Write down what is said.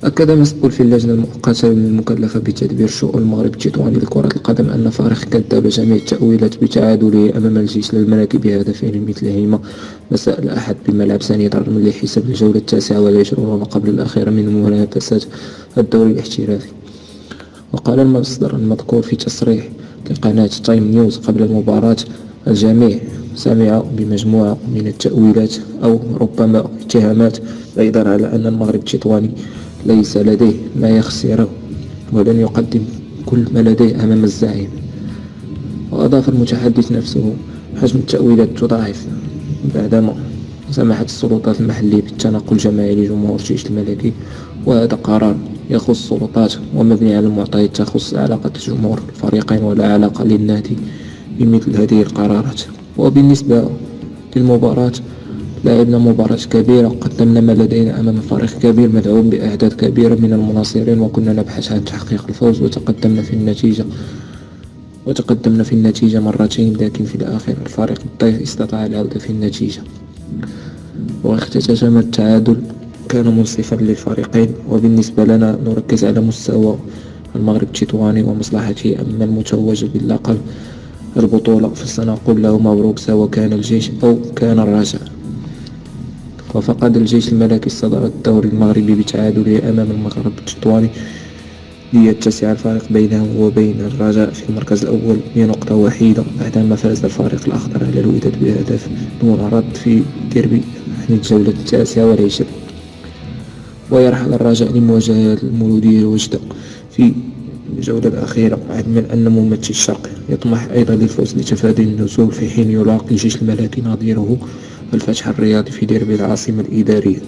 أكد مسؤول في اللجنة المؤقتة المكلفة بتدبير شؤون المغرب التطواني لكرة القدم أن فريق كذب جميع التأويلات بتعادله أمام الجيش الملكي بهدفين مثلهما مساء الأحد بملعب ساني الرمل لحساب الجولة 29 قبل الأخيرة من منافسات الدوري الاحترافي. وقال المصدر المذكور في تصريح لقناة تايم نيوز قبل المباراة: الجميع سمع بمجموعة من التأويلات أو ربما اتهامات، أيضا على أن المغرب التطواني ليس لديه ما يخسره ولن يقدم كل ما لديه أمام الزعيم. وأضاف المتحدث نفسه: حجم التأويلات تضاعف بعدما سمحت السلطات المحلية بالتنقل الجماعي لجمهور الجيش الملكي، وهذا قرار يخص السلطات ومبني على المعطيات تخص علاقة جمهور الفريقين ولا علاقة للنادي بمثل هذه القرارات. وبالنسبة للمباراة، لعبنا مباراة كبيرة، قدمنا ما لدينا أمام فريق كبير مدعوم بأعداد كبيرة من المناصرين، وكنا نبحث عن تحقيق الفوز، وتقدمنا في النتيجة مرتين، لكن في الأخير الفريق الضيف استطاع العودة في النتيجة واختتم التعادل كان منصفا للفريقين. وبالنسبة لنا نركز على مستوى المغرب التطواني ومصلحته، أما المتوج باللقب البطولة فسنقول له مبروك سواء كان الجيش أو كان الرجاء. وفقد الجيش الملكي صدارة الدوري المغربي بتعادله أمام المغرب التطواني ليتسع الفارق بينه وبين الرجاء في المركز الأول بنقطة وحيدة، بعدما فاز الفريق الأخضر على الوداد بهدف دون رد في ديربي الجولة 29. ويرحل الرجاء لمواجهة المولودية وجدة في الجولة الأخيرة، علما أن ممثل الشرق يطمح أيضا للفوز لتفادي النزول، في حين يلاقي الجيش الملكي نظيره الفتح الرياضي في ديربي العاصمة الإدارية.